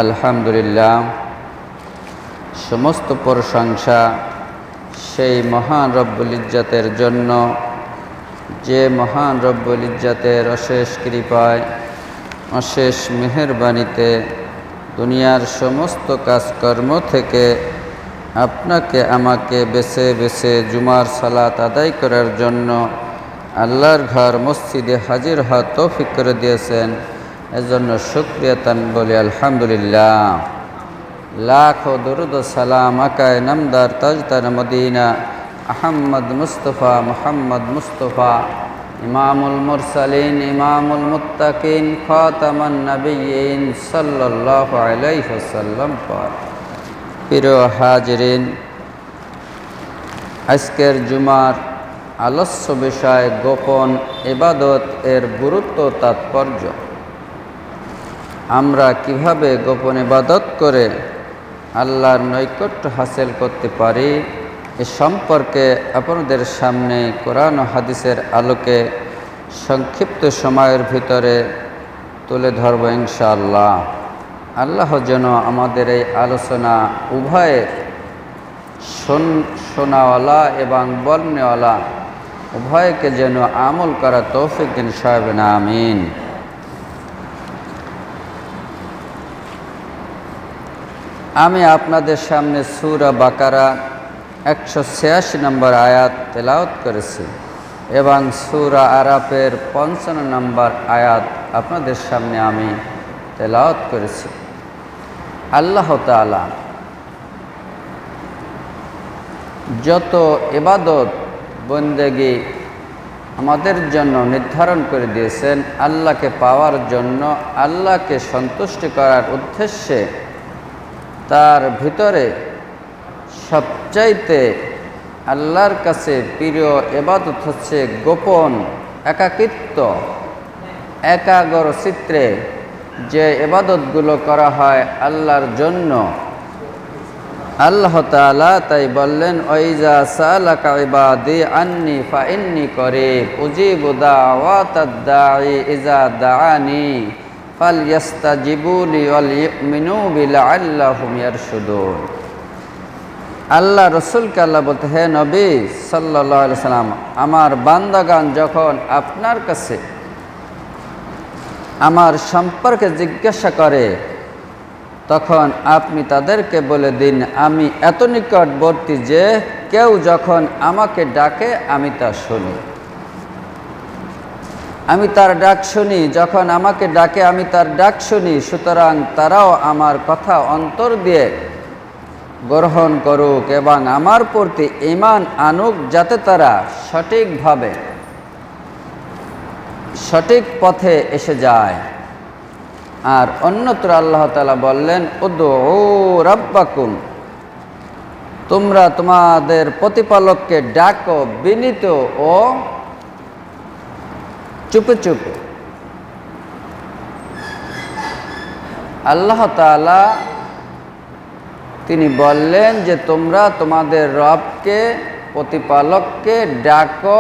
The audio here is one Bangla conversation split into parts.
আলহামদুলিল্লাহ, সমস্ত প্রশংসা সেই মহান রব্বুল ইজ্জতের জন্য, যে মহান রব্বুল ইজ্জতের অশেষ কৃপায়, অশেষ মেহেরবানিতে দুনিয়ার সমস্ত কাজকর্ম থেকে আপনাকে আমাকে বেছে বেছে জুমার সালাত আদায় করার জন্য আল্লাহর ঘর মসজিদে হাজির হওয়ার তৌফিক করে দিয়েছেন। এজন্য শুকরিয়া তান বলি আলহামদুলিল্লাহ। লাখ দরুদ ও সালাম আকায় নামদার তাজদার মদিনা আহম্মদ মুস্তফা মুহাম্মদ মুস্তফা ইমামুল মুরসালিন ইমামুল মুত্তাকিন খাতামান নবিয়্যিন সাল্লাল্লাহু আলাইহি ওয়াসাল্লাম পর। প্রিয় হাজিরিন, আজকের জুমার আলোচ্য বিষয় গোপন ইবাদত এর গুরুত্ব তাৎপর্য। আমরা কিভাবে গোপন ইবাদত করে আল্লাহর নৈকট্য হাসিল করতে পারি এ সম্পর্কে আপনাদের সামনে কোরআন ও হাদিসের আলোকে সংক্ষিপ্ত সময়ের ভিতরে তুলে ধরব ইনশাআল্লাহ। আল্লাহ যেন আমাদের এই আলোচনা উভয়ের শোনাওয়ালা এবং বর্ণেওয়ালা উভয়কে যেন আমল করা তৌফিক দিন সাহেবেন, আমিন। আমি আপনাদের সামনে সূরা বাকারা 186 নম্বর আয়াত তেলাওয়াত করেছি এবং সূরা আরাফের 55 নম্বর আয়াত আপনাদের সামনে আমি তেলাওয়াত করেছি। আল্লাহ তাআলা যত ইবাদত বন্দেগী আমাদের জন্য নির্ধারণ করে দিয়েছেন, আল্লাহকে পাওয়ার জন্য, আল্লাহকে সন্তুষ্টি করার উদ্দেশ্যে, তার ভিতরে সবচাইতে আল্লাহর কাছে প্রিয় ইবাদত হচ্ছে গোপন একাকিত্ব, একাগ্র চিত্রে যে ইবাদতগুলো করা হয় আল্লাহর জন্য। আল্লাহ তাআলা তাই বললেন, ওয়াইজা সালাকা ইবাদি আন্নি ফাইন্নি করিব উজিবু দাওয়াতাদ দাঈ ইজা দাআনি ফালইস্তাজিবুলি ওয়াল ইউমিনু বি লাআল্লাহুম ইয়ারশুদুন। আল্লাহ রসুলকে আল্লাহ বলতে, হে নবী সাল্লাল্লাহু আলাইহি সাল্লাম, আমার বান্দাগান যখন আপনার কাছে আমার সম্পর্কে জিজ্ঞাসা করে তখন আপনি তাদেরকে বলে দিন, আমি এত নিকটবর্তী যে কেউ যখন আমাকে ডাকে আমি তা শুনি। আমি তার ডাক শুনি, যখন আমাকে ডাকে আমি তার ডাক শুনি। সুতরাং তারাও আমার কথা অন্তর দিয়ে গ্রহণ করুক এবং আমার প্রতি ঈমান আনুক, যাতে তারা সঠিকভাবে সঠিক পথে এসে যায়। আর অন্যত্র আল্লাহ তাআলা বললেন, উদউ রাব্বাকুম, তোমরা তোমাদের প্রতিপালককে ডাকো বিনীত ও চুপে চুপে। আল্লাহ তাআলা তিনি বললেন যে তোমরা তোমাদের রবকে, প্রতিপালককে ডাকো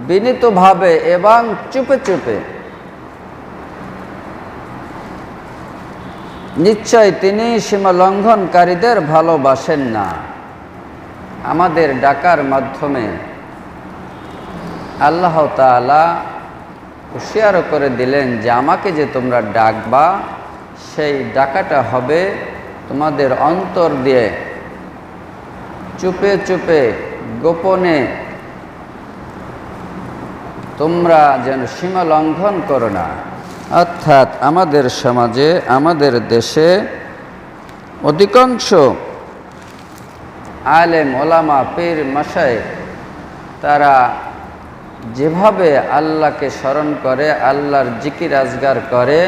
বিনীতভাবে এবং চুপে চুপে। নিশ্চয় তিনি সীমা লঙ্ঘনকারীদের ভালোবাসেন না। আমাদের ডাকার মাধ্যমে আল্লাহ তাআলা হুঁশিয়ার করে দিলেন যে আমাকে যে তোমরা ডাকবা, সেই ডাকাটা হবে তোমাদের অন্তর দিয়ে, চুপে চুপে গোপনে। তোমরা যেন সীমা লঙ্ঘন করো না। অর্থাৎ আমাদের সমাজে, আমাদের দেশে অধিকাংশ আলেম ওলামা পীর মাশায়েখ তারা যেভাবে আল্লাহকে স্মরণ করে, আল্লাহর জিকির আজগার করে,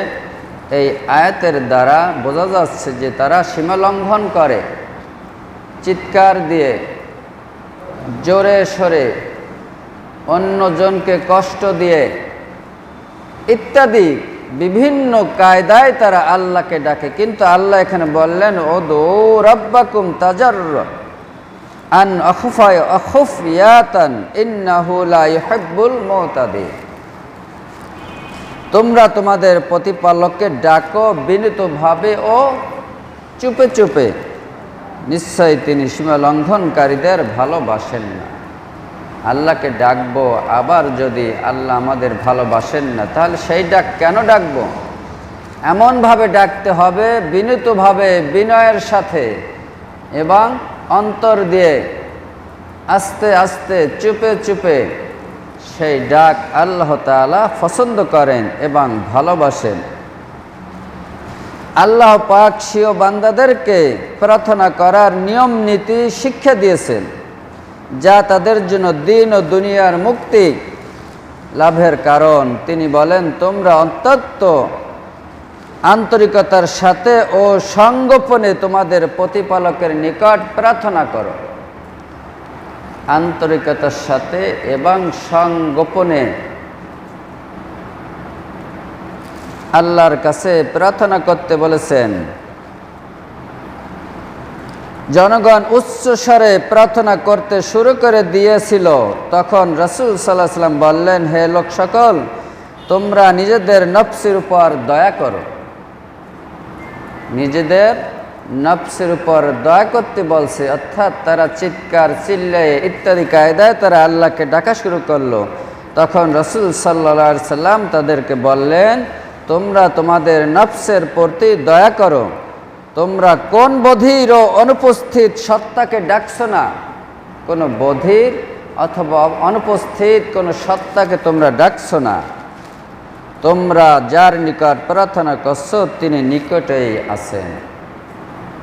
এই আয়াতের দ্বারা বোঝা যাচ্ছে যে তারা সীমা লঙ্ঘন করে। চিৎকার দিয়ে, জোরে সরে, অন্যজনকে কষ্ট দিয়ে ইত্যাদি বিভিন্ন কায়দায় তারা আল্লাহকে ডাকে। কিন্তু আল্লাহ এখানে বললেন, উদউ রাব্বাকুম তাজাররুআন আন খুফিয়াতান ইন্নাহু লা ইউহিব্বুল মুতাদিন। তোমরা তোমাদের প্রতিপালককে ডাকো বিনীতভাবে ও চুপে চুপে, নিশ্চয়ই তিনি সীমা লঙ্ঘনকারীদের ভালোবাসেন না। আল্লাহকে ডাকবো, আবার যদি আল্লাহ আমাদের ভালোবাসেন না, তাহলে সেই ডাক কেন ডাকবো? এমনভাবে ডাকতে হবে, বিনীতভাবে, বিনয়ের সাথে এবং অন্তর দিয়ে, আস্তে আস্তে, চুপে চুপে। সেই ডাক আল্লাহ তাআলা পছন্দ করেন এবং ভালোবাসেন। আল্লাহ পাক স্বীয় বান্দাদেরকে প্রার্থনা করার নিয়ম নীতি শিক্ষা দিয়েছেন, যা তাদের জন্য দিন ও দুনিয়ার মুক্তি লাভের কারণ। তিনি বলেন, তোমরা অন্তত আন্তরিকতার সাথে ও সংগোপনে তোমাদের প্রতিপালকের নিকট প্রার্থনা করো। আন্তরিকতার সাথে এবং সংগোপনে আল্লাহর কাছে প্রার্থনা করতে বলেছেন। জনগণ উচ্চস্বরে প্রার্থনা করতে শুরু করে দিয়েছিল, তখন রাসূল সাল্লাল্লাহু আলাইহি ওয়াসাল্লাম বললেন, হে লোক সকল, তোমরা নিজেদের নফসের উপর দয়া করো। নিজেদের নফসের উপর দয়া করতে বলছে, অর্থাৎ তারা চিৎকার, চিল্লায়ে ইত্যাদি কায়দায় তারা আল্লাহকে ডাকা শুরু করলো। তখন রাসূল সাল্লাল্লাহু আলাইহি ওয়াসাল্লাম তাদেরকে বললেন, তোমরা তোমাদের নফসের প্রতি দয়া করো। তোমরা কোন বধির ও অনুপস্থিত সত্তাকে ডাকছো না? কোনো বধির অথবা অনুপস্থিত কোনো সত্তাকে তোমরা ডাকছো না। তোমরা যার নিকট প্রার্থনা করছো তিনি নিকটেই আছেন,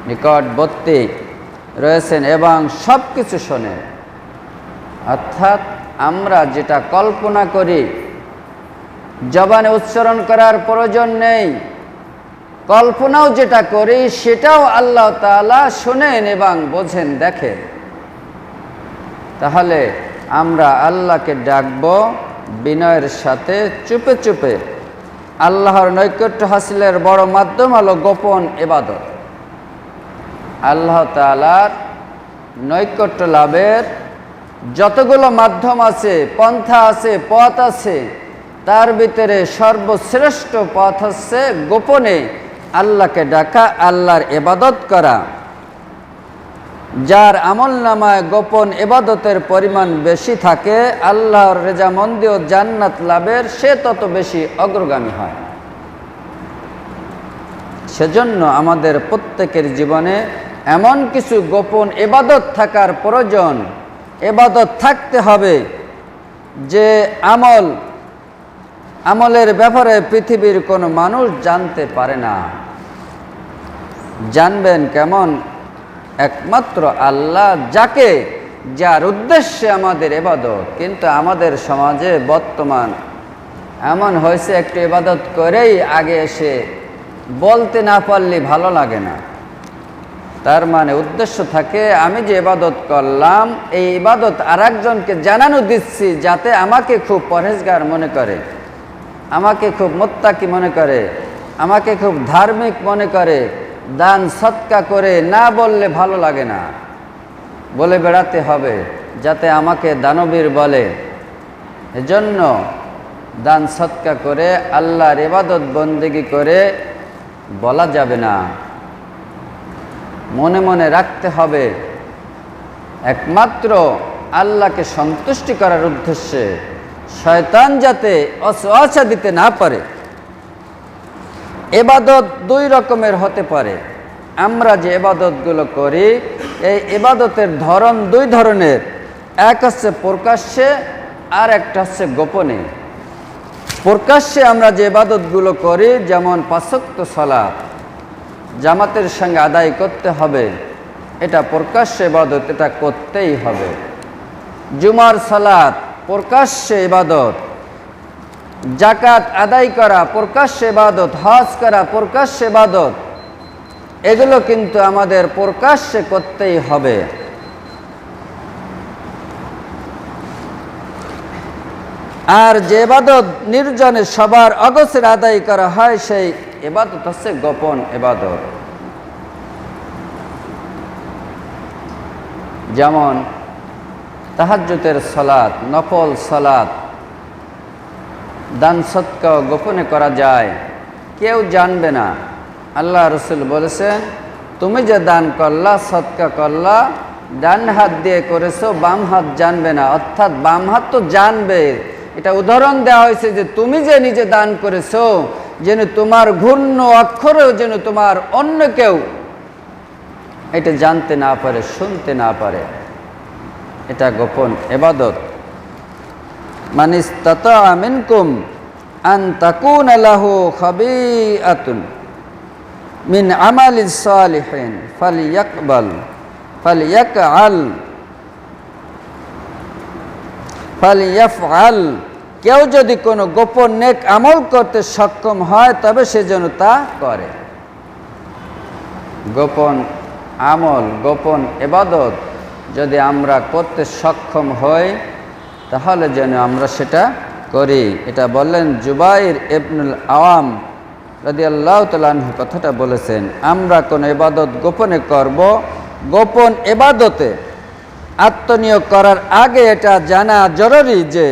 নিকটবর্তী রয়েছেন এবং সব কিছু শোনেন। অর্থাৎ আমরা যেটা কল্পনা করি, জবানে উচ্চারণ করার প্রয়োজন নেই, কল্পনাও যেটা করি সেটাও আল্লাহ তাআলা শোনেন এবং বোঝেন, দেখেন। তাহলে আমরা আল্লাহকে ডাকবো বিনয়ের সাথে, চুপে চুপে। আল্লাহর নৈকট্য হাসিলের বড় মাধ্যম হলো গোপন ইবাদত। আল্লাহ তাআলার নৈকট্য লাভের যতগুলো মাধ্যম আছে, পন্থা আছে, পথ আছে, তার ভিতরে সর্বশ্রেষ্ঠ পথ হচ্ছে গোপনে আল্লাহকে ডাকা, আল্লাহর ইবাদত করা। যার আমলনামায় গোপন ইবাদতের পরিমাণ বেশি থাকে, আল্লাহর রেজামন্দি ও জান্নাত লাভের সে তত বেশি অগ্রগামী হয়। সেজন্য আমাদের প্রত্যেকের জীবনে এমন কিছু গোপন ইবাদত থাকার প্রয়োজন, ইবাদত থাকতে হবে যে আমলের ব্যাপারে পৃথিবীর কোনো মানুষ জানতে পারে না। জানবেন কেমন? একমাত্র আল্লাহ, যার উদ্দেশ্যে আমাদের ইবাদত। কিন্তু আমাদের সমাজে বর্তমান এমন হয়েছে, একটু ইবাদত করেই আগে এসে বলতে না পারলে ভালো লাগে না। তার মানে উদ্দেশ্য থাকে, আমি যে ইবাদত করলাম এই ইবাদত আরেকজনকে জানানো দিচ্ছি, যাতে আমাকে খুব পরহেজগার মনে করে, আমাকে খুব মুত্তাকি মনে করে, আমাকে খুব ধার্মিক মনে করে। দান সৎকা করে না বললে ভালো লাগে না, বলে বেড়াতে হবে যাতে আমাকে দানবীর বলে। এজন্য দান সৎকা করে আল্লাহর ইবাদত বন্দেগী করে বলা যাবে না। মনে মনে রাখতে হবে, একমাত্র আল্লাহকে সন্তুষ্টি করার উদ্দেশ্যে, শয়তান যাতে অসওয়াসা দিতে না পারে। ইবাদত দুই রকমের হতে পারে। আমরা যে ইবাদতগুলো করি, এই ইবাদতের ধরন দুই ধরনের। এক হচ্ছে প্রকাশ্যে, আর একটা হচ্ছে গোপনে। প্রকাশ্যে আমরা যে ইবাদতগুলো করি, যেমন ৫ ওয়াক্ত সালাত জামাতের সঙ্গে আদায় করতে হবে, এটা প্রকাশ্যে ইবাদত, এটা করতেই হবে। জুমার সালাত প্রকাশ্যে ইবাদত, যাকাত আদায় করা প্রকাশ্যে ইবাদত, হজ করা প্রকাশ্যে ইবাদত। এগুলো কিন্তু আমাদের প্রকাশ্যে করতেই হবে। আর যে ইবাদত নির্জনে সবার অগোচরে আদায় করা হয়, সেই ইবাদত হচ্ছে গোপন ইবাদত। যেমন তাহাজ্জুদের সালাত, নফল সালাত, দান সৎকাও গোপনে করা যায়, কেউ জানবে না। আল্লাহ রসুল বলেছেন, তুমি যে দান করলা, সৎকা করলা, ডান হাত দিয়ে করেছো, বাম হাত জানবে না। অর্থাৎ বাম হাত তো জানবে। এটা উদাহরণ দেওয়া হয়েছে যে তুমি যে নিজে দান করেছো, যেন তোমার ঘূর্ণ অক্ষরেও যেন তোমার অন্য কেউ এটা জানতে না পারে, শুনতে না পারে। এটা গোপন ইবাদত। মান ইসতাতাআ মিনকুম আন তাকুনা লাহু খাবিআতুন মিন আমালিস সালিহিন ফালিয়াফআল। কেউ যদি কোনো গোপন নেক আমল করতে সক্ষম হয় তবে সে যেন তা করে। গোপন আমল, গোপন ইবাদত যদি আমরা করতে সক্ষম হই তাহলে যেন আমরা সেটা করি। এটা বললেন জুবাইর ইবনুল আওয়াম রাদিয়াল্লাহু তাআলা আনহু কথাটা বলেছেন। আমরা কোনো ইবাদত গোপনে করব, গোপন ইবাদতে আত্মনিয়োগ করার আগে এটা জানা জরুরি যে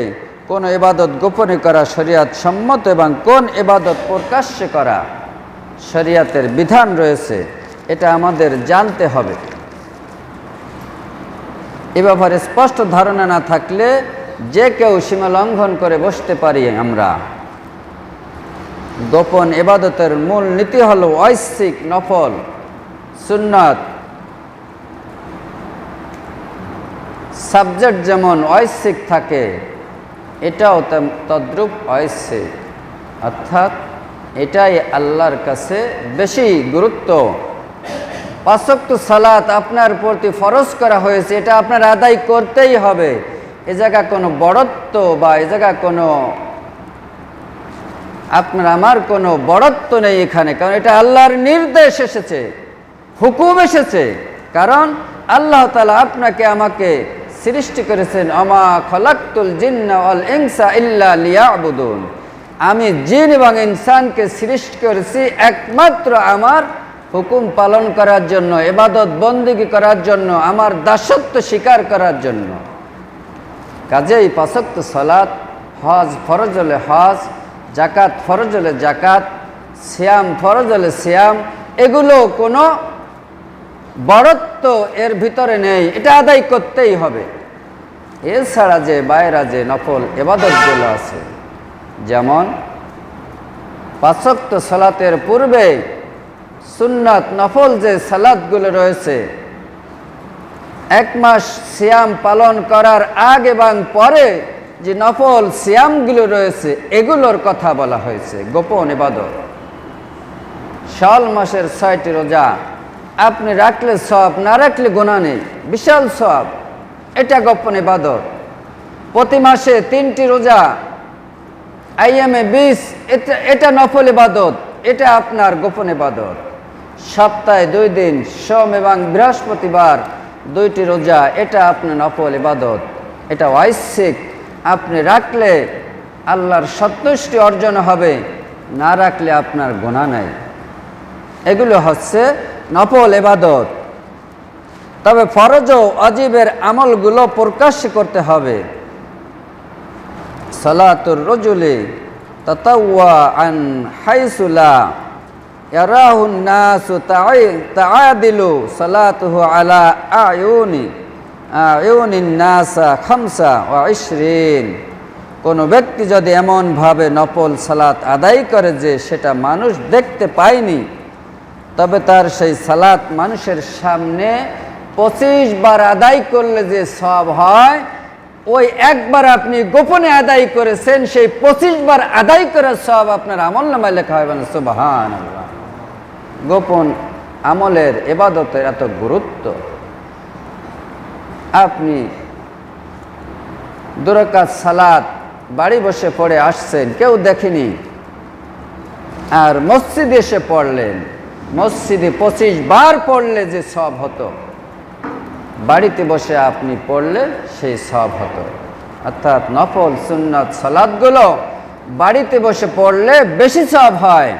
কোন ইবাদত গোপনে করা শরীয়ত সম্মত এবং কোন ইবাদত প্রকাশ্যে করা শরীয়তের বিধান রয়েছে, এটা আমাদের জানতে হবে। এ ব্যাপারে স্পষ্ট ধারণা না থাকলে যে কেউ সীমা লঙ্ঘন করে বসতে পারি। আমরা গোপন ইবাদতের মূল নীতি হলো ঐচ্ছিক, নফল, সুন্নাত। সাবজেক্ট যেমন ঐচ্ছিক থাকে, এটাও তদ্রূপ ঐচ্ছিক, অর্থাৎ এটাই আল্লাহর কাছে বেশি গুরুত্ব। 5 ওয়াক্ত সালাত আপনার প্রতি ফরজ করা হয়েছে, এটা আপনার আদায় করতেই হবে। এ জায়গা কোনো বড়ত্ব বা এ জায়গা কোনো আপনার আমার কোনো বড়ত্ব নেই এখানে, কারণ এটা আল্লাহর নির্দেশ এসেছে, হুকুম এসেছে। কারণ আল্লাহ তাআলা আপনাকে আমাকে সৃষ্টি করেছেন, আমা খলাকতুল জিন্না ওয়াল ইনসা ইল্লা লিয়াবুদুন। আমি জিন এবং ইনসানকে সৃষ্টি করেছি একমাত্র আমার হুকুম পালন করার জন্য, ইবাদত বন্দেগী করার জন্য, আমার দাসত্ব স্বীকার করার জন্য। কাজেই 5 ওয়াক্ত সালাত, হজ ফরজ হলে হজ, যাকাত ফরজ হলে যাকাত, সিয়াম ফরজ হলে সিয়াম, এগুলো কোনো বড়ত্ব এর ভিতরে নেই, এটা আদায় করতেই হবে। এছাড়া যে বাইরা যে নফল ইবাদতগুলো আছে, যেমন 5 ওয়াক্ত সালাতের পূর্বে সুন্নাত নফল যে সালাতগুলো রয়েছে, 1 মাস সিয়াম পালন করার আগে এবং পরে যে নফল সিয়ামগুলো রয়েছে, এগুলোর কথা বলা হয়েছে গোপন ইবাদত। শাওয়াল মাসের 6টি রোজা আপনি রাখলে সওয়াব, না রাখলে গুনাহ নেই, বিশাল সওয়াব। এটা গোপন ইবাদত। প্রতি মাসে 3টি রোজা, আইয়ামে 20, এটা নফল ইবাদত, এটা আপনার গোপন ইবাদত। সপ্তাহে 2 দিন, সোম এবং বৃহস্পতিবার 2টি রোজা, এটা আপনার নফল ইবাদত। এটা ঐচ্ছিক, আপনি রাখলে আল্লাহর সন্তুষ্টি অর্জন হবে, না রাখলে আপনার গুনাহ নাই। এগুলো হচ্ছে নফল ইবাদত। তবে ফরজ ও ওয়াজিবের আমলগুলো প্রকাশ্য করতে হবে। সালাতুর রাজুলি তাতাওয়াআন হাইসু লা ইয়ারাহুন নাসু তাআদিলু সালাতুহু আলা আয়ুনিন নাসা 25। কোনো ব্যক্তি যদি এমনভাবে নফল সালাত আদায় করে যে সেটা মানুষ দেখতে পায়নি, তবে তার সেই সালাত মানুষের সামনে 25 বার আদায় করলে যে সওয়াব হয়, ওই একবার আপনি গোপনে আদায় করেছেন, সেই 25 বার আদায় করার সওয়াব আপনার আমলনামায় লেখা হবে না। সুবহানাল্লাহ। গোপন আমলের ইবাদতের এত গুরুত্ব। আপনি 2 রাকাত সালাত বাড়ি বসে পড়ে আসছেন, কেউ দেখেনি, আর মসজিদে এসে পড়লেন, মসজিদে 25 বার পড়লে যে সওয়াব হতো, বাড়িতে বসে আপনি পড়লে সেই সওয়াব হতো। অর্থাৎ নফল সুন্নাত সালাতগুলো বাড়িতে বসে পড়লে বেশি সওয়াব হয়।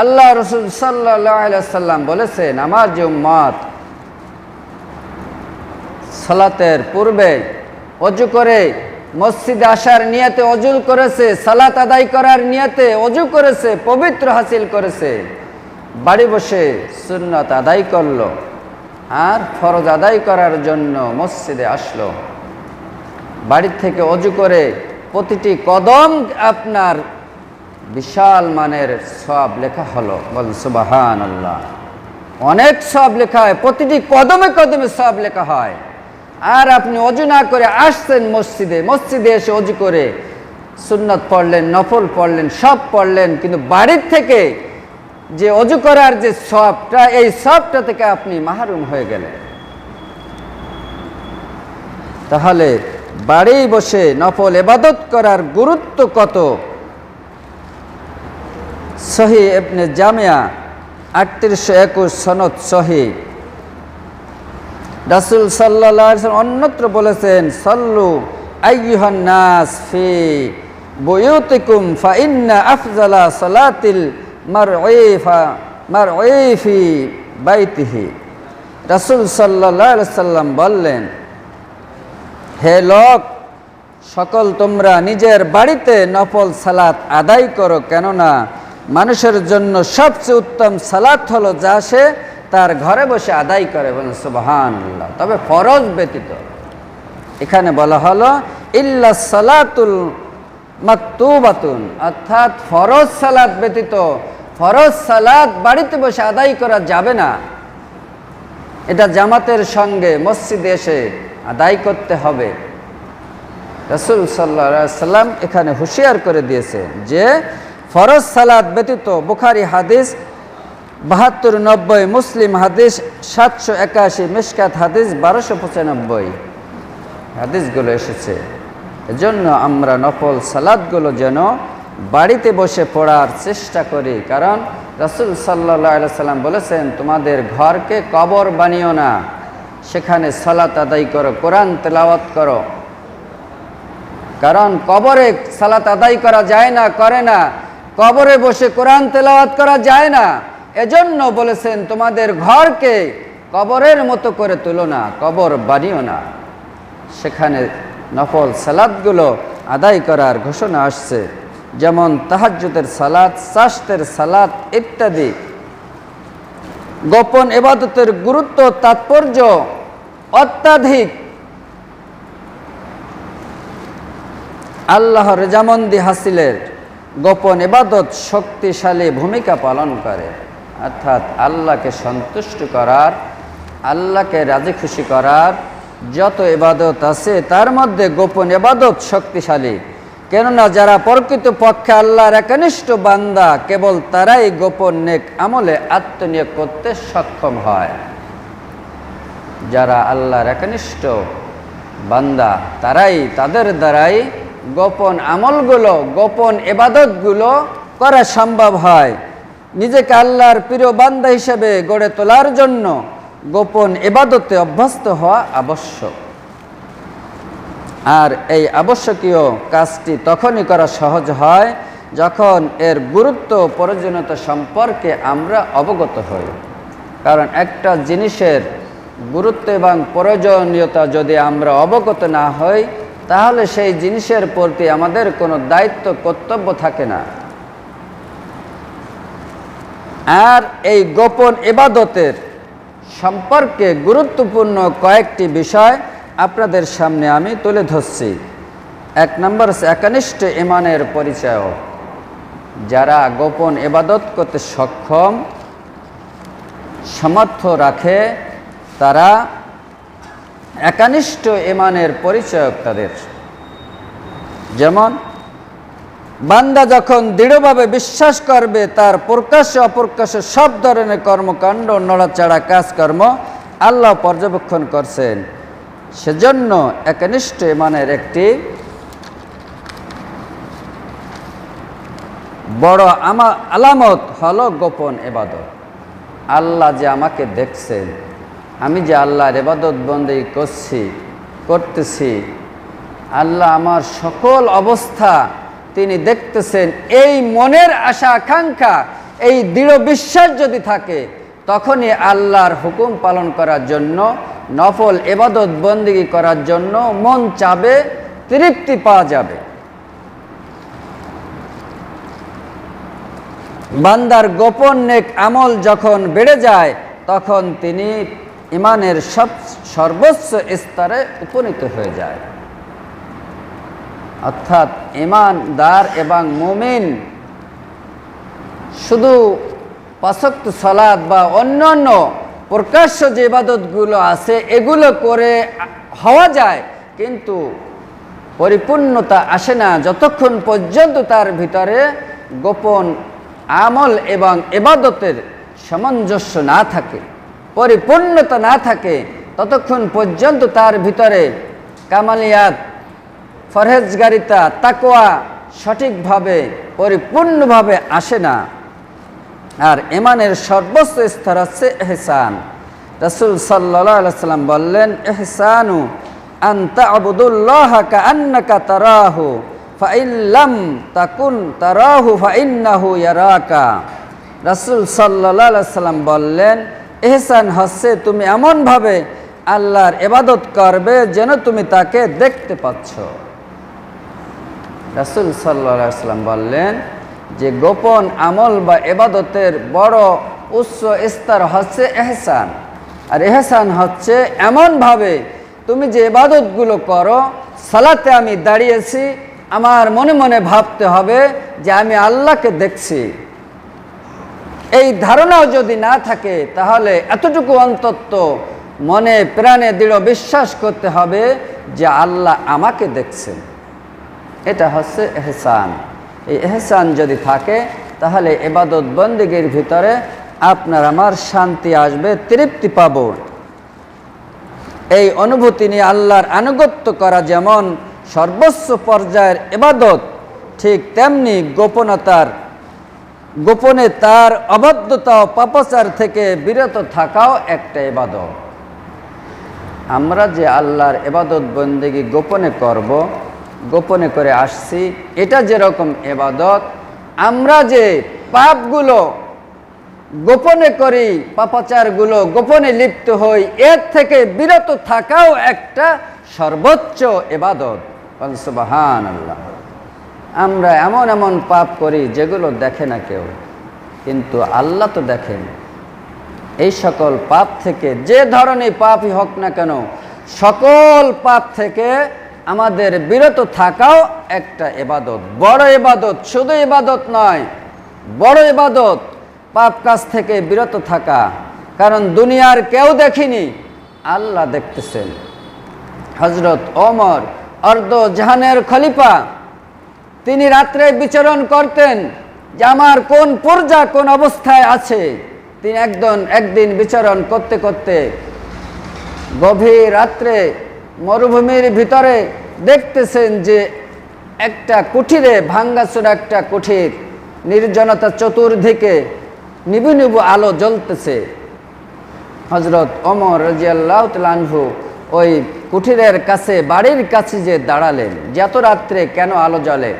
আল্লাহ রাসূল সাল্লাল্লাহু আলাইহি ওয়াসাল্লাম বলেছেন, আমার যে উম্মত সালাতের পূর্বে ওযু করে মসজিদে আসার নিয়তে ওযু করেছে, সালাত আদায় করার নিয়তে ওযু করেছে, পবিত্র হাসিল করেছে, বাড়ি বসে সুন্নত আদায় করলো আর ফরজ আদায় করার জন্য মসজিদে আসলো। বাড়ি থেকে ওযু করে প্রতিটি কদম আপনার বিশাল মানের সওয়াব লেখা হলো। বলেন সুবহানাল্লাহ। অনেক সওয়াব লেখা হয়, প্রতিটি কদমে কদমে সওয়াব লেখা হয়। আর আপনি ওযু না করে আসছেন মসজিদে এসে ওযু করে সুন্নত পড়লেন, নফল পড়লেন, সব পড়লেন, কিন্তু বাড়ির থেকে যে ওযু করার যে সওয়াবটা, এই সওয়াবটা থেকে আপনি মাহরুম হয়ে গেলেন। তাহলে বাড়ি বসে নফল ইবাদত করার গুরুত্ব কত। সহিহ ইবনে জামিয়া 3821 সনদ সহিহ। রাসূল সাল্লাল্লাহু আলাইহি ওয়াসাল্লাম অন্যত্র বলেছেন, সাল্লু আইয়ুহান নাস ফি বুয়ুতিকুম ফা ইন্না আফজালা সালাতিল মারঈ ফি বাইতিহি। রাসূল সাল্লাল্লাহু আলাইহি ওয়াসাল্লাম বললেন, হে লোক সকল, তোমরা নিজের বাড়িতে নফল সালাত আদায় করো, কেননা মানুষের জন্য সবচেয়ে উত্তম সালাত হলো যা সে তার ঘরে বসে আদায় করে। বলেন সুবহানাল্লাহ। তবে ফরজ ব্যতীত, এখানে বলা হলো ইল্লা সালাতুল মাকতুবাতুন, অর্থাৎ ফরজ সালাত ব্যতীত ফরজ সালাত বাড়িতে বসে আদায় করা যাবে না। এটা জামাতের সঙ্গে মসজিদে এসে আদায় করতে হবে। রাসূল সাল্লাল্লাহু আলাইহি ওয়াসাল্লাম এখানে হুঁশিয়ার করে দিয়েছে যে ফরজ সালাত ব্যতীত, বুখারী হাদিস 7290, মুসলিম হাদিস 781, মিশকাত হাদিস 1295 হাদিসগুলো এসেছে। এজন্য আমরা নফল সালাতগুলো যেন বাড়িতে বসে পড়ার চেষ্টা করি, কারণ রাসূল সাল্লাল্লাহু আলাইহি ওয়াসাল্লাম বলেছেন, তোমাদের ঘরকে কবর বানিও না, সেখানে সালাত আদায় করো, কোরআন তেলাওয়াত করো। কারণ কবরে সালাত আদায় করা যায় না, করে না, কবরে বসে কোরআন তেলাওয়াত করা যায় না। এজন্য বলেছেন, তোমাদের ঘরকে কবরের মতো করে তুলো না, কবর বানিও না, সেখানে নফল সালাতগুলো আদায় করার ঘোষণা আসছে, যেমন তাহাজ্জুদের সালাত, চাশতের সালাত ইত্যাদি। গোপন ইবাদতের গুরুত্ব তাৎপর্য অত্যাধিক। আল্লাহর রেজামন্দি হাসিলের গোপন ইবাদত শক্তিশালী ভূমিকা পালন করে, অর্থাৎ আল্লাহকে সন্তুষ্ট করার, আল্লাহকে রাজি খুশি করার যত ইবাদত আছে তার মধ্যে গোপন ইবাদত শক্তিশালী। কেননা যারা প্রকৃতপক্ষে আল্লাহর একনিষ্ঠ বান্দা, কেবল তারাই গোপন নেক আমলে আত্মনিয়োগ করতে সক্ষম হয়। যারা আল্লাহর একনিষ্ঠ বান্দা, তাদের দ্বারাই গোপন আমলগুলো, গোপন ইবাদতগুলো করা সম্ভব হয়। নিজেকে আল্লাহর প্রিয় বান্দা হিসেবে গড়ে তোলার জন্য গোপন ইবাদতে অভ্যস্ত হওয়া আবশ্যক। আর এই আবশ্যকীয় কাজটি তখনই করা সহজ হয় যখন এর গুরুত্ব প্রয়োজনীয়তা সম্পর্কে আমরা অবগত হই। কারণ একটা জিনিসের গুরুত্ব এবং প্রয়োজনীয়তা যদি আমরা অবগত না হই, তাহলে সেই জিনিসের প্রতি আমাদের কোনো দায়িত্ব কর্তব্য থাকে না। আর এই গোপন ইবাদতের সম্পর্কে গুরুত্বপূর্ণ কয়েকটি বিষয় আপনাদের সামনে আমি তুলে ধরছি। 1 নম্বর একনিষ্ঠ ঈমানের পরিচয়। যারা গোপন ইবাদত করতে সক্ষম, সামর্থ্য রাখে, তারা একনিষ্ঠ ঈমানের পরিচয় তাদের। যেমন বান্দা যখন দৃঢ়ভাবে বিশ্বাস করবে তার প্রকাশ্য অপ্রকাশ্য সব ধরনের কর্মকাণ্ড, নড়াচড়া কাজকর্ম আল্লাহ পর্যবেক্ষণ করছেন, সেজন্য একনিষ্ঠ ঈমানের একটি বড় আলামত হলো গোপন ইবাদত। আল্লাহ যে আমাকে দেখছেন, আমি যে আল্লাহর ইবাদত বন্দেগী করতেছি, আল্লাহ আমার সকল অবস্থা তিনি দেখতেছেন, এই মনের আশা আকাঙ্ক্ষা, এই দৃঢ় বিশ্বাস যদি থাকে, তখনই আল্লাহর হুকুম পালন করার জন্য, নফল ইবাদত বন্দেগী করার জন্য মন চাবে, তৃপ্তি পাওয়া যাবে। বান্দার গোপন নেক আমল যখন বেড়ে যায় তখন তিনি ঈমানের সর্বোচ্চ স্তরে উপনীত হয়ে যায়। অর্থাৎ ঈমানদার এবং মুমিন শুধু পাঁচ ওয়াক্ত সালাত বা অন্যান্য প্রকাশ্য যে ইবাদতগুলো আছে এগুলো করে হওয়া যায়, কিন্তু পরিপূর্ণতা আসে না যতক্ষণ পর্যন্ত তার ভিতরে গোপন আমল এবং ইবাদতের সামঞ্জস্য না থাকে, পরিপূর্ণতা না থাকে, ততক্ষণ পর্যন্ত তার ভিতরে কামালিয়াত, ফরহেজগারিতা, তাকওয়া সঠিকভাবে পরিপূর্ণভাবে আসে না। আর ঈমানের সর্বোচ্চ স্তর হচ্ছে ইহসান। রাসূল সাল্লাল্লাহু আলাইহি ওয়াসাল্লাম বললেন, ইহসানু আন তা'বুদুল্লাহা কাআন্নাকা তারাহু ফাইন লাম তাকুন তারাহু ফাইন্নাহু ইয়ারাকা। রাসূল সাল্লাল্লাহু আলাইহি ওয়াসাল্লাম বললেন, ইহসান হচ্ছে তুমি এমনভাবে আল্লাহর ইবাদত করবে যেন তুমি তাকে দেখতে পাচ্ছ। রাসূল সাল্লাল্লাহু আলাইহি ওয়াসাল্লাম বললেন যে গোপন আমল বা ইবাদতের বড় উচ্চ স্তর হচ্ছে ইহসান। আর ইহসান হচ্ছে এমনভাবে তুমি যে ইবাদতগুলো করো, সালাতে আমি দাঁড়িয়েছি, আমার মনে মনে ভাবতে হবে যে আমি আল্লাহকে দেখছি। এই ধারণাও যদি না থাকে তাহলে এতটুকু অন্তত মনে প্রাণে দৃঢ় বিশ্বাস করতে হবে যে আল্লাহ আমাকে দেখছেন। এটা হচ্ছে ইহসান। এই ইহসান যদি থাকে তাহলে ইবাদত বন্দেগীর ভিতরে আপনার আমার শান্তি আসবে, তৃপ্তি পাব। এই অনুভূতি নিয়ে আল্লাহর আনুগত্য করা যেমন সর্বোচ্চ পর্যায়ের ইবাদত, ঠিক তেমনি গোপনে তার অবাধ্যতা ও পাপাচার থেকে বিরত থাকাও একটা ইবাদত। আমরা যে আল্লাহর ইবাদত বন্দেগী গোপনে করব, গোপনে করে আসছি, এটা যেরকম ইবাদত, আমরা যে পাপগুলো গোপনে করি, পাপাচারগুলো গোপনে লিপ্ত হই, এর থেকে বিরত থাকাও একটা সর্বোচ্চ ইবাদত। সুবহানাল্লাহ। আমরা এমন এমন পাপ করি যেগুলো দেখে না কেউ, কিন্তু আল্লাহ তো দেখেন। এই সকল পাপ থেকে, যে ধরনের পাপই হোক না কেন, সকল পাপ থেকে আমাদের বিরত থাকাও একটা ইবাদত, বড় ইবাদত। শুধু ইবাদত নয়, বড় ইবাদত পাপ কাজ থেকে বিরত থাকা। কারণ দুনিয়ার কেউ দেখিনি, আল্লাহ দেখতেছেন। হযরত ওমর অর্ধ জাহানের খলিফা, তিনি রাত্রে বিচরণ করতেন যে আমার কোন প্রজা কোন অবস্থায় আছে। তিনি একদিন বিচরণ করতে করতে গভীর রাত্রে মরুভূমির ভিতরে দেখতেছেন যে একটা কুঠিরে, ভাঙ্গাচোরা একটা কুঠির, নির্জনতা, চতুর্দিকে নিবু নিবু আলো জ্বলতেছে। হযরত ওমর রাদিয়াল্লাহু তাআলা আনহু ওই কুঠিরের কাছে, বাড়ির কাছে যে দাঁড়ালেন, যে এত রাত্রে কেন আলো জ্বলে।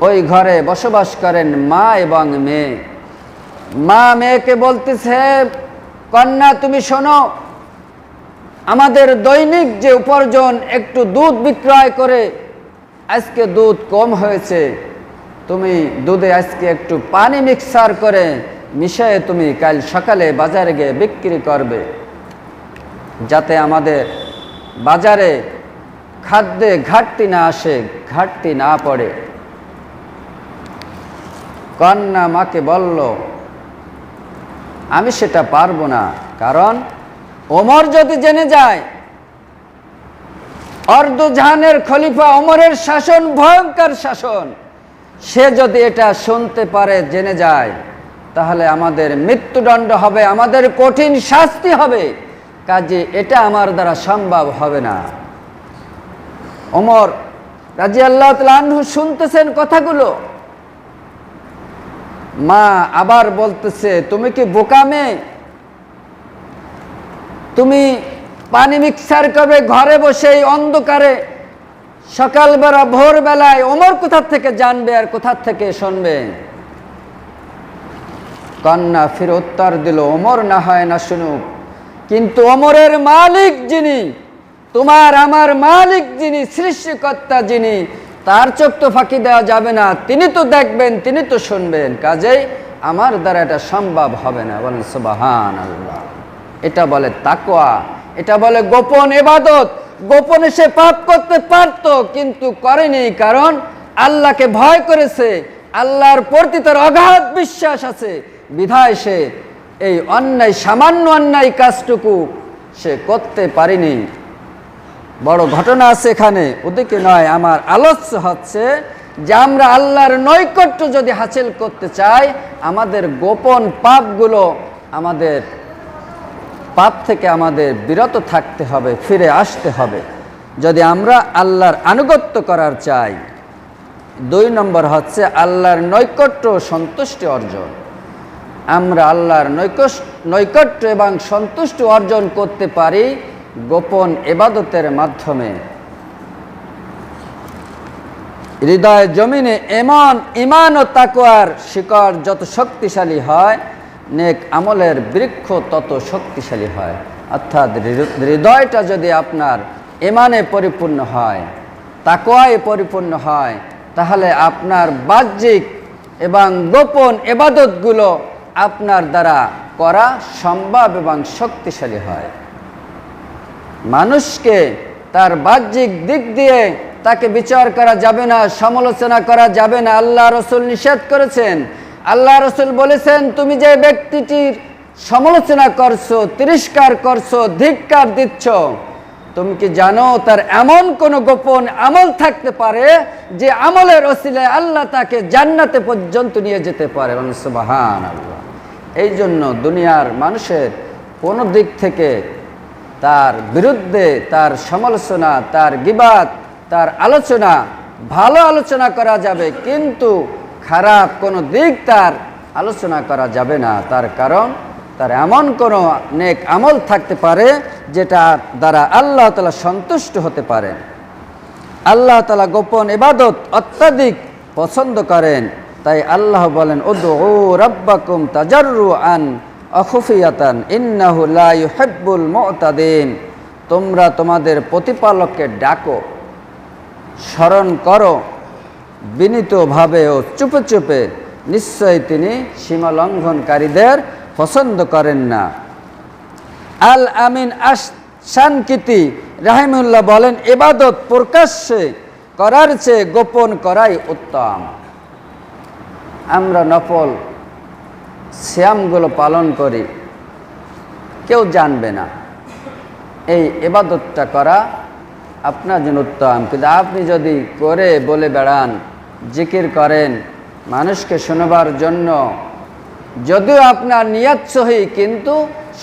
ওই ঘরে বসবাস করেন মা এবং মেয়ে। মা মেয়েকে বলতেছে, কন্যা তুমি শোনো, আমাদের দৈনিক যে উপার্জন, একটু দুধ বিক্রয় করে, আজকে দুধ কম হয়েছে, তুমি দুধে আজকে একটু পানি মিক্সার করে মিশিয়ে তুমি কাল সকালে বাজারে গিয়ে বিক্রি করবে, যাতে আমাদের বাজারে খাদ্যে ঘাটতি না আসে, ঘাটতি না পড়ে। কন্যা মাকে বলল, আমি সেটা পারবো না, কারণ ওমর যদি জেনে যায়, অর্ধজাহানের খলিফা ওমরের শাসন ভয়ঙ্কর শাসন, সে যদি এটা শুনতে পারে, জেনে যায়, তাহলে আমাদের মৃত্যুদণ্ড হবে, আমাদের কঠিন শাস্তি হবে। কাজে এটা আমার দ্বারা সম্ভব হবে না। ওমর রাদিয়াল্লাহু তাআলা আনহু শুনতেছেন কথাগুলো। মা আবার বলতেছে, তুমি কি বোকা মেয়ে? তুমি পানি মিক্সার করবে ঘরে বসে অন্ধকারে, সকালবেলা ভোরবেলায়, ওমর কোথা থেকে জানবে আর কোথা থেকে শুনবে? কন্যা ফির উত্তর দিল, ওমর না হয় না শুনুক, কিন্তু ওমরের মালিক যিনি, তোমার আমার মালিক যিনি, সৃষ্টিকর্তা যিনি, তার চোখ তো ফাঁকি দেওয়া যাবে না। তিনি তো দেখবেন, তিনি তো শুনবেন, কাজেই আমার দ্বারা এটা সম্ভব হবে না। বলেন সুবহানাল্লাহ। এটা বলে তাকওয়া, এটা বলে গোপন ইবাদত। গোপনে সে পাপ করতে পারত, কিন্তু করেনি, কারণ আল্লাহকে ভয় করেছে, আল্লাহর প্রতি তার অগাধ বিশ্বাস আছে, বিধায় সে এই অন্যায়, সামান্য অন্যায় কাজটুকু সে করতে পারেনি। বড় ঘটনা আছে এখানে, ওদিকে নয়। আমার আলোচ্য হচ্ছে যে আমরা আল্লাহর নৈকট্য যদি হাসিল করতে চাই, আমাদের গোপন পাপগুলো, আমাদের পাপ থেকে আমাদের বিরত থাকতে হবে, ফিরে আসতে হবে, যদি আমরা আল্লাহর আনুগত্য করার চাই। 2 নম্বর হচ্ছে আল্লাহর নৈকট্য সন্তুষ্টি অর্জন। আমরা আল্লাহর নৈকট্য এবং সন্তুষ্টি অর্জন করতে পারি গোপন ইবাদতের মাধ্যমে। হৃদয় জমিনে এমন ঈমান ও তাকওয়ার শিকড় যত শক্তিশালী হয়, নেক আমলের বৃক্ষ তত শক্তিশালী হয়। অর্থাৎ হৃদয়টা যদি আপনার ঈমানে পরিপূর্ণ হয়, তাকওয়ায় পরিপূর্ণ হয়, তাহলে আপনার বাহ্যিক এবং গোপন ইবাদতগুলো আপনার দ্বারা করা সম্ভব এবং শক্তিশালী হয়। মানুষকে তার বাহ্যিক দিক দিয়ে তাকে বিচার করা যাবে না, সমালোচনা করা যাবে না। আল্লাহ রসুল নিষেধ করেছেন। আল্লাহ রসুল বলেছেন, তুমি যে ব্যক্তিটির সমালোচনা করছো, তিরস্কার করছো, ধিক্কার দিচ্ছ, তুমি কি জানো তার এমন কোন গোপন আমল থাকতে পারে যে আমলের ওসিলায় আল্লাহ তাকে জান্নাতে পর্যন্ত নিয়ে যেতে পারে। সুবহানাল্লাহ। এই জন্য দুনিয়ার মানুষের কোনো দিক থেকে তার বিরুদ্ধে, তার সমালোচনা, তার গীবাত, তার আলোচনা, ভালো আলোচনা করা যাবে, কিন্তু খারাপ কোনো দিক তার আলোচনা করা যাবে না। তার কারণ তার এমন কোনো নেক আমল থাকতে পারে যেটা দ্বারা আল্লাহ তাআলা সন্তুষ্ট হতে পারেন। আল্লাহ তাআলা গোপন ইবাদত অত্যাধিক পছন্দ করেন। তাই আল্লাহ বলেন, উদউ রাব্বাকুম তাজাররুআন ওয়া খুফিয়াতান ইন্নাহু লা ইউহিব্বুল মু'তাদিন। তোমরা তোমাদের প্রতিপালককে ডাকো, স্মরণ করো বিনীতভাবে ও চুপে চুপে, নিশ্চয়ই তিনি সীমালঙ্ঘনকারীদের পছন্দ করেন না। আল আমিন আশ-শানকিতি রাহিমাহুল্লাহ বলেন, ইবাদত প্রকাশ্যে করার চেয়ে গোপন করাই উত্তম। আমরা নফল সিয়ামগুলো পালন করি, কেউ জানবে না। এই ইবাদতটা করা আপনার জন্য উত্তম। কিন্তু আপনি যদি করে বলে বেড়ান, জিকির করেন মানুষকে শোনাবার জন্য, যদিও আপনার নিয়ত সহি, কিন্তু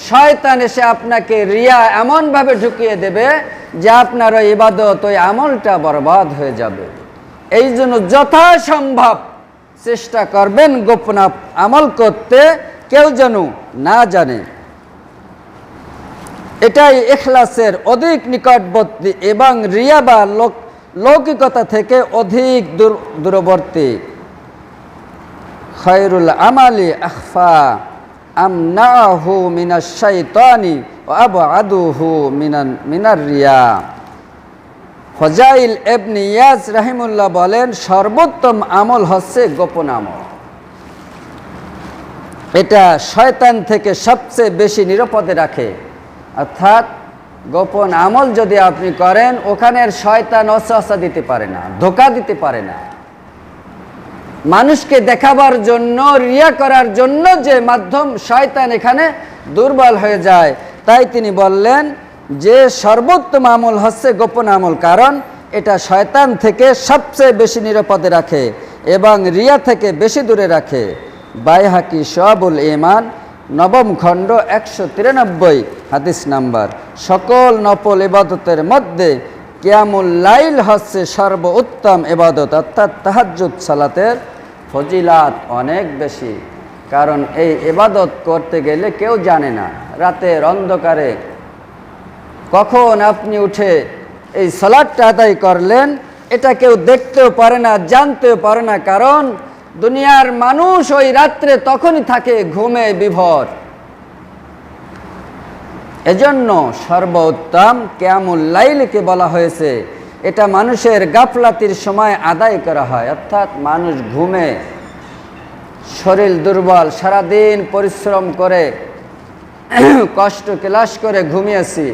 শয়তান এসে আপনাকে রিয়া এমনভাবে ঢুকিয়ে দেবে যে আপনার ওই ইবাদত, ওই আমলটা বরবাদ হয়ে যাবে। এই জন্য যথাসম্ভব চেষ্টা করবেন গোপন আমল করতে, কেউ যেন না জানে। এটাই ইখলাসের অধিক নিকটবর্তী এবং রিয়া বা লৌকিকতা থেকে অধিক দূরবর্তী। খায়রুল আমালি আখফা আমনাহু মিনাশ শাইতানি ওয়া আবআদুহু মিনার রিয়া। ফজাইল ইবনে ইয়াজ রাহিমাহুল্লাহ বলেন, সর্বোত্তম আমল হচ্ছে গোপন আমল। এটা শয়তান থেকে সবচেয়ে বেশি নিরাপদে রাখে। অর্থাৎ গোপন আমল যদি আপনি করেন, ওখানের শয়তান ওয়াসওয়াসা দিতে পারে না, ধোঁকা দিতে পারে না। মানুষকে দেখাবার জন্য, রিয়া করার জন্য যে মাধ্যম, শয়তান এখানে দুর্বল হয়ে যায়। তাই তিনি বললেন যে সর্বোত্তম আমল হচ্ছে গোপন আমল, কারণ এটা শয়তান থেকে সবচেয়ে বেশি নিরাপদে রাখে এবং রিয়া থেকে বেশি দূরে রাখে। বাইহাকি শুআবুল ঈমান 9ম খণ্ড 193 হাদিস নাম্বার। সকল নফল ইবাদতের মধ্যে কিয়ামুল লাইল হচ্ছে সর্বোত্তম ইবাদত, অর্থাৎ তাহাজ্জুদ সালাতের ফজিলাত অনেক বেশি। কারণ এই ইবাদত করতে গেলে কেউ জানে না, রাতের অন্ধকারে কখন আপনি উঠে এই সালাতটা আদায় করলেন, এটা কেউ দেখতেও পারে না, জানতেও পারে না। কারণ দুনিয়ার মানুষ ওই রাত্রে তখনই থাকে ঘুমে বিভোর। এজন্য সর্বোত্তম কিয়ামুল লাইলকে বলা হয়েছে। এটা মানুষের গাফলাতির সময় আদায় করা হয়, অর্থাৎ মানুষ ঘুমে, শরীর দুর্বল, সারাদিন পরিশ্রম করে কষ্ট ক্লাস করে ঘুমিয়েছি,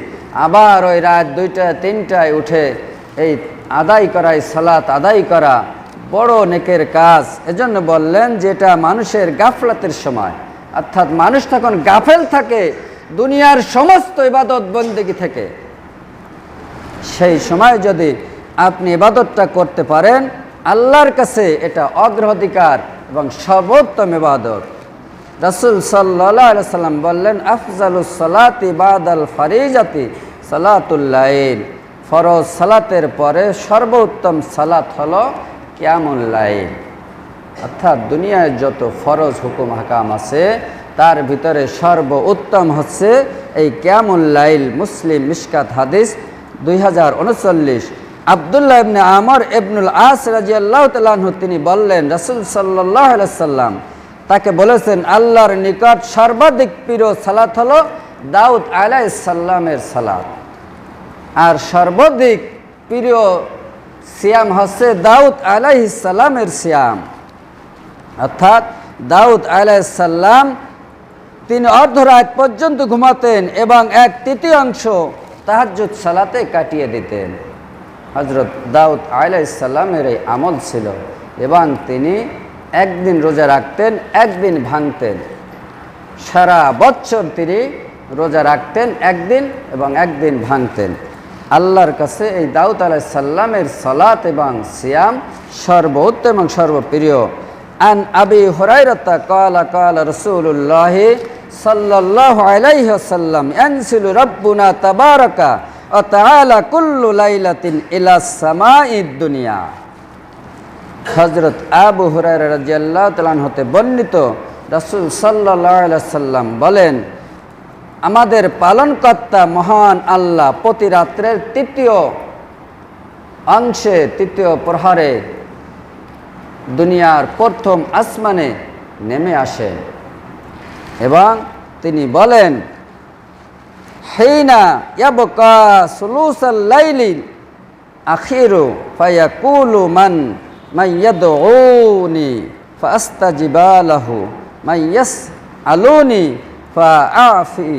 আবার ওই রাত 2টা 3টায় উঠে এই আদায় করাই সালাত আদায় করা বড় নেকের কাজ। এজন্য বললেন যে এটা মানুষের গাফলাতের সময়, অর্থাৎ মানুষ তখন গাফেল থাকে দুনিয়ার সমস্ত ইবাদত বন্দেগী থেকে। সেই সময় যদি আপনি ইবাদতটা করতে পারেন, আল্লাহর কাছে এটা অগ্রাধিকার এবং সর্বোত্তম ইবাদত। রাসূল সাল্লাল্লাহু আলাইহি সাল্লাম বললেন, আফজালুস সালাতি বাদাল ফারিজাতি সালাতুল লাইল, ফরজ সালাতের পরে সর্বোত্তম সালাত হলো কিয়ামুল লাইল। অর্থাৎ দুনিয়ায় যত ফরজ হুকুম হাকাম আছে তার ভিতরে সর্বোত্তম হচ্ছে এই কিয়ামুল লাইল। মুসলিম মিশকাত হাদিস 2039। আব্দুল্লাহ ইবনে আমর ইবনুল আস রাদিয়াল্লাহু তাআলা আনহু তিনি বললেন, রাসূল সাল্লাল্লাহু আলাইহি সাল্লাম তাকে বলেছেন, আল্লাহর নিকট সর্বাধিক প্রিয় সালাত হলো দাউদ আলাইহিস সালামের সালাত, আর সর্বাধিক প্রিয় সিয়াম হচ্ছে দাউদ আলাইহিস সালামের সিয়াম। অর্থাৎ দাউদ আলাইহিস সালাম তিনি অর্ধরাত পর্যন্ত ঘুমাতেন এবং 1/3 তাহাজ্জুদ সালাতে কাটিয়ে দিতেন। হযরত দাউদ আলাইহিস সালামের এই আমল ছিল, এবং তিনি একদিন রোজা রাখতেন, একদিন ভাঙতেন। সারা বছর তিনি রোজা রাখতেন একদিন এবং একদিন ভাঙতেন। আল্লাহর কাছে এই দাউদ আলাইহিস সালামের সালাত এবং সিয়াম সর্বোত্তম এবং সর্বপ্রিয়। আন আবি হুরায়রাতা ক্বালা ক্বালা রাসূলুল্লাহ সাল্লাল্লাহু আলাইহি ওয়াসাল্লাম, ইয়ানসিলু রাব্বুনা তাবারাকা ওয়া তাআলা কুল্লু লাইলাতিন ইলাস সামাঈদ দুনিয়া। হযরত আবু হুরায়রা রাদিয়াল্লাহু তাআলা হতে বর্ণিত, রাসূল সাল্লাল্লাহু আলাইহি ওয়াসাল্লাম বলেন, আমাদের পালনকর্তা মহান আল্লাহ প্রতি রাত্রের 3য় অংশে 3য় প্রহরে দুনিয়ার প্রথম আসমানে নেমে আসেন এবং তিনি বলেন, হিনা ইয়াবকা সুলুসাল লাইলি আখিরু ফায়াকুলু মান ইয়াদউনি ফাআস্তাজিবা লাহু মান ইয়াসআলুনি ফাআফি।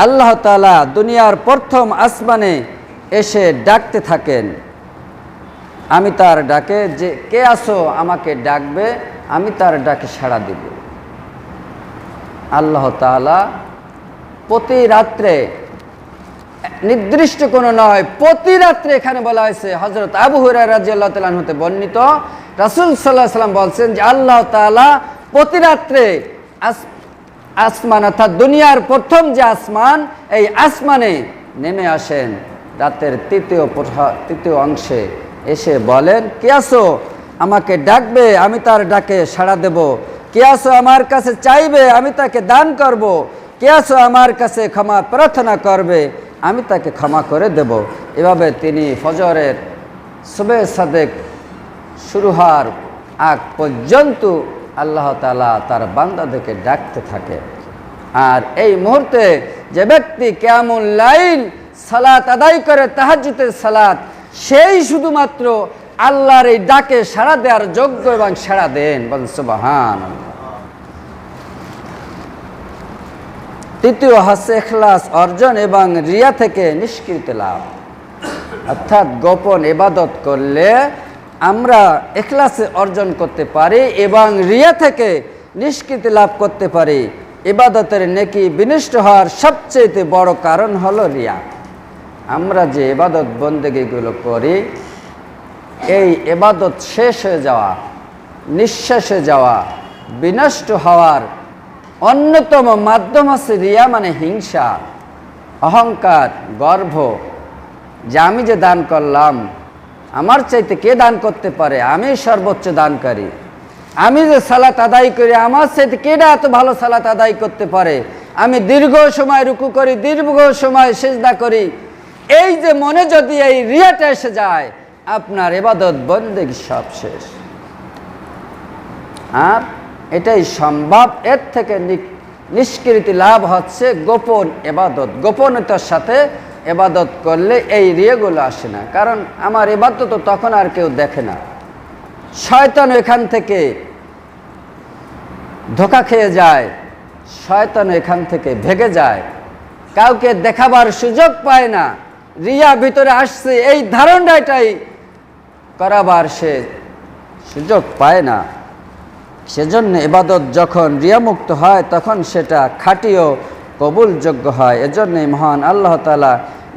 আল্লাহ তাআলা দুনিয়ার প্রথম আসমানে এসে ডাকতে থাকেন, আমি তার ডাকে যে কে আসো আমাকে ডাকবে, আমি তার ডাকে সাড়া দিব। আল্লাহ তাআলা প্রতি রাত্রে, নির্দিষ্ট কোনো নয়, প্রতি রাত্রে এখানে বলা হয়েছে। হযরত আবু হুরায়রা রাদিয়াল্লাহু তাআলা হতে বর্ণিত, রাসূল সাল্লাল্লাহু আলাইহি ওয়াসাল্লাম বলছেন যে আল্লাহ তাআলা প্রতি রাত্রে আসমান, অর্থাৎ দুনিয়ার প্রথম যে আসমান, এই আসমানে নেমে আসেন রাতের 3য় অংশে, এসে বলেন, কে আসো আমাকে ডাকবে, আমি তার ডাকে সাড়া দেব। কে আসো আমার কাছে চাইবে, আমি তাকে দান করব। কে আসো আমার কাছে ক্ষমা প্রার্থনা করবে, আমি তাকে ক্ষমা করে দেব। এভাবে তিনি ফজরের সুবহে সাদেক শুরু হওয়ার আগ পর্যন্ত আল্লাহ তাআলা তার বান্দাদেরকে ডাকতে থাকে। আর এই মুহূর্তে যে ব্যক্তি কিয়ামুল লাইল সালাত আদায় করে, তাহাজ্জুদের সালাত, সেই শুধুমাত্র আল্লাহর এই ডাকে সাড়া দেওয়ার যোগ্য এবং সাড়া দেন। বলেন সুবহানাল্লাহ। 3য় হচ্ছে ইখলাস অর্জন এবং রিয়া থেকে নিষ্কৃতি লাভ। অর্থাৎ গোপন ইবাদত করলে আমরা ইখলাসে অর্জন করতে পারি এবং রিয়া থেকে নিষ্কৃতি লাভ করতে পারি। ইবাদতের নেকি বিনষ্ট হওয়ার সবচেয়ে বড় কারণ হলো রিয়া। আমরা যে ইবাদত বন্দেগীগুলো করি, এই ইবাদত শেষ হয়ে যাওয়া, নিঃশেষ হয়ে যাওয়া, বিনষ্ট হওয়ার অন্যতম মাধ্যম হচ্ছে রিয়া, মানে হিংসা, অহংকার, গর্ব, যে আমি যে দান করলাম, আমার চাইতে কে দান করতে পারে, আমি সর্বোচ্চ দানকারী। আমি যে সালাত আদায় করি, আমার চাইতে কেডা এত ভালো সালাত আদায় করতে পারে। আমি দীর্ঘ সময় রুকু করি, দীর্ঘ সময় সিজদা করি। এই যে মনে যদি এই রিয়াটা এসে যায়, আপনার ইবাদত বন্দেগী সব শেষ। আর এটাই সম্ভব, এর থেকে নিষ্কৃতি লাভ হচ্ছে গোপন ইবাদত। গোপনতার সাথে ইবাদত করলে এই রিয়াগুলো আসে না, কারণ আমার ইবাদত তো তখন আর কেউ দেখে না। শয়তান এখান থেকে ধোঁকা খেয়ে যায়, শয়তান এখান থেকে ভেগে যায়, কাউকে দেখাবার সুযোগ পায় না। রিয়া ভিতরে আসছে এই ধারণাটাই করাবার সে সুযোগ পায় না। সেজন্য ইবাদত যখন রিয়ামুক্ত হয় তখন সেটা খাঁটি ও কবুলযোগ্য হয়। এজন্য মহান আল্লাহ তাআলা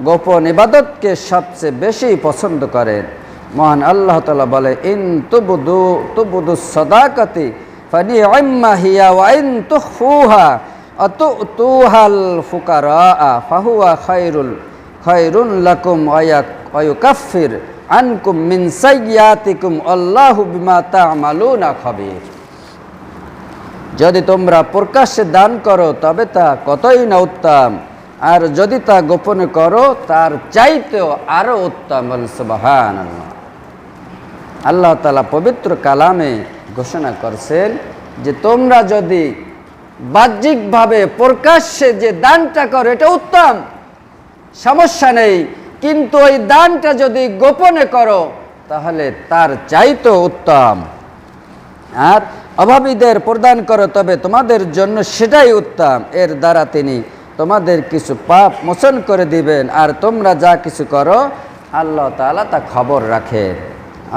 গোপন ইবাদতকে সবচেয়ে বেশি পছন্দ করেন। মহান আল্লাহ তাআলা বলে, ইন তুবদু সাদাকাতি ফানি'ম্মা হিয়া ওয়া ইন তুখফুহা আতুতুহাল ফুকারা ফাহুয়া খায়রুন লাকুম ওয়া ইউকাফির আনকুম মিন সাইয়্যাতিকুম আল্লাহু বিমা তা'মালুনা খাবীর। যদি তোমরা প্রকাশ্যে দান করো তবে তা কতই না উত্তম, আর যদি তা গোপনে করো তার চাইতেও আরো উত্তম। সুবহানাল্লাহ। আল্লাহ তাআলা পবিত্র কালামে ঘোষণা করছেন যে তোমরা যদি বাহ্যিকভাবে প্রকাশ্যে যে দানটা করো এটা উত্তম, সমস্যা নেই, কিন্তু ওই দানটা যদি গোপনে করো তাহলে তার চাইতেও উত্তম। আর অভাবীদের প্রদান করো তবে তোমাদের জন্য সেটাই উত্তম, এর দ্বারা তিনি তোমাদের কিছু পাপ মোচন করে দিবেন, আর তোমরা যা কিছু করো আল্লাহ তাআলা তা খবর রাখেন।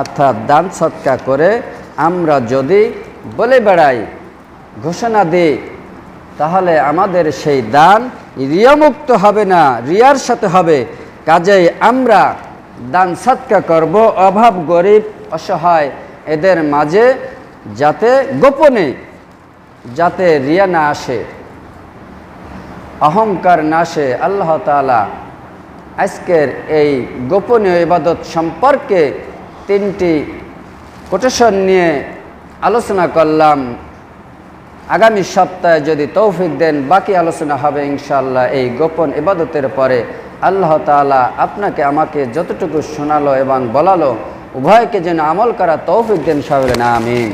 অর্থাৎ দান সদকা করে আমরা যদি বলে বেড়াই, ঘোষণা দিই, তাহলে আমাদের সেই দান রিয়ামুক্ত হবে না, রিয়ার সাথে হবে। কাজেই আমরা দান সদকা করব অভাব, গরিব, অসহায় এদের মাঝে, যাতে গোপনে, যাতে রিয়া না আসে, অহংকার না আসে। আল্লাহ তাআলা আজকের এই গোপনীয় ইবাদত সম্পর্কে 3টি কোটেশন নিয়ে আলোচনা করলাম। আগামী সপ্তাহে যদি তৌফিক দেন বাকি আলোচনা হবে ইনশাআল্লাহ এই গোপন ইবাদতের পরে। আল্লাহ তাআলা আপনাকে আমাকে যতটুকু শোনালো এবং বলালো উভয়কে যেন আমল করা তৌফিক দেন, সকলে আমিন।